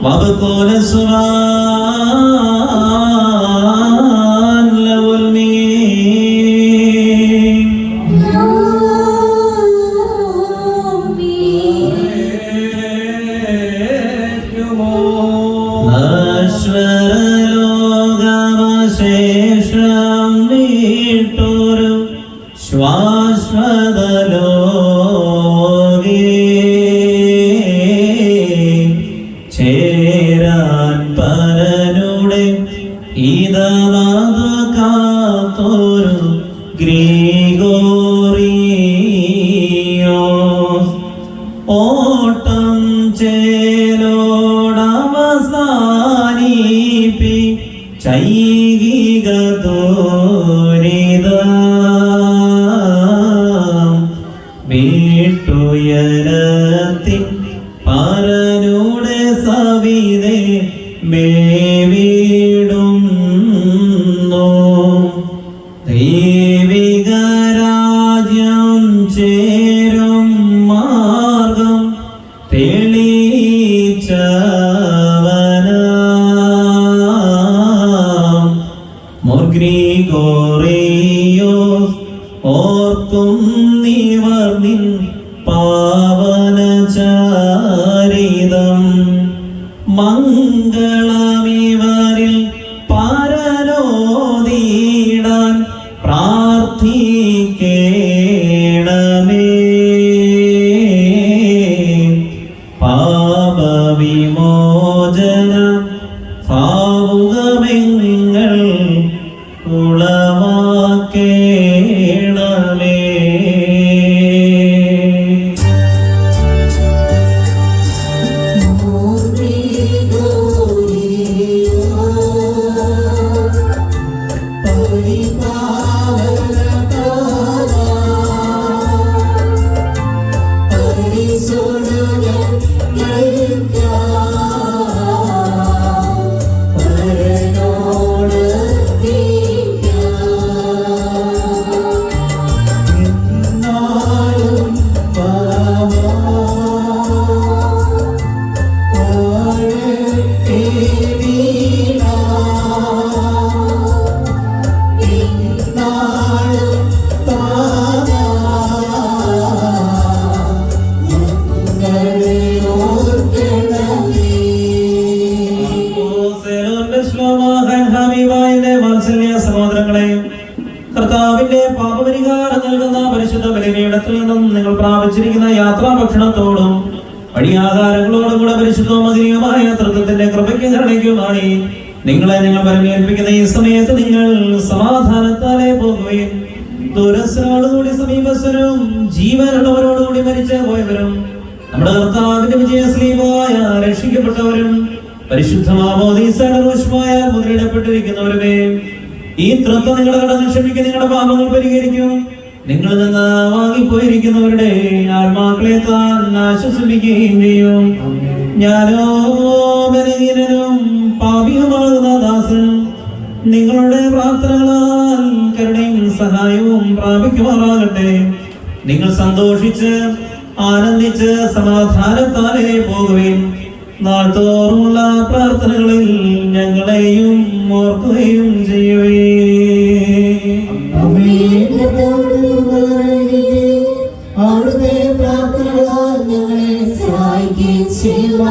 وابطل سبحان له المين അശ്വരലോകമശേഷം വീട്ടൊരു ശ്വാശ്വതലോകേ ചേരാൻ പരനുടെ ഇതവാതു കാത്തൊരു ഗ്രിഗോറിയോസ് ഓട്ടം ചേലോടവസാനിപ്പി ചൈകിക ദുരിതം വീട്ടുയരത്തിൻ പരനുടെ സവിതേ മേവിടുന്നു ദൈവിക രാജ്യം ചേരും മാർഗം തെളിച്ചവനാം ഗ്രിഗോറിയോസ് ഓർക്കും നിവർ നിൻ പാവനചാരിതം മംഗളമിവരിൽ പരലോദിടാൻ പ്രാർത്ഥിക്കേണമേ പാപവിമോചന ഭാവുകമെങ്ങൾ ഉളവാക്കേണമേ. സഹോദരങ്ങളെയും കർത്താവിന്റെ പാപപരിഹാരം നൽകുന്ന പരിശുദ്ധ ബലിപീഠത്തിൽ നിന്നും നിങ്ങൾ പ്രാപിച്ചിരിക്കുന്ന യാത്രാ ഭക്ഷണത്തോടും വഴിയാകാരങ്ങളോടും കൂടെ പരിശുദ്ധവും മഹനീയമായ തൃത്വത്തിന്റെ കൃപയ്ക്കും കരുണയ്ക്കുമായി നിങ്ങളെ നിങ്ങൾ പരമേൽപ്പിക്കുന്ന ഈ സമയത്ത് നിങ്ങൾ സമാധാനത്താലെ പോകുകയും ദൂരസ്ഥരോടുകൂടി സമീപസ്ഥരും ജീവനുള്ളവരോടുകൂടി മരിച്ചു പോയവരും നമ്മുടെ കർത്താവിന്റെ വിജയശ്രീമായ രക്ഷിക്കപ്പെട്ടവരും പരിശുദ്ധമായ മുദ്രയിടപ്പെട്ടിരിക്കുന്നവരുമേ, ഈ തൃത്വം നിങ്ങളുടെ കടന്നു ക്ഷമിക്കും, നിങ്ങളുടെ പാപങ്ങൾ പരിഹരിക്കും. നിങ്ങൾ നിന്ന് വാങ്ങിപ്പോയിരിക്കുന്നവരുടെ ആത്മാക്കളെ താൻ ആശ്വസിപ്പിക്കുകയും ചെയ്യും. ഞാനോ ബലഹീനനും പാപിയുമാകുന്ന ദാസനും നിങ്ങളുടെ പ്രാർത്ഥനകളാൽ കരുണയും സഹായവും പ്രാപിക്കുമാറാകട്ടെ. നിങ്ങൾ സന്തോഷിച്ച് ആനന്ദിച്ച് സമാധാനത്താലേ പോകുകയും നാൾതോറുമുള്ള പ്രാർത്ഥനകളിൽ ഞങ്ങളെയും ഓർക്കുകയും ചെയ്യുവേ. അവിടുത്തെ പ്രാർത്ഥനകളാൽ ഞങ്ങളെ സഹായിക്കുകയും ചെയ്യുക.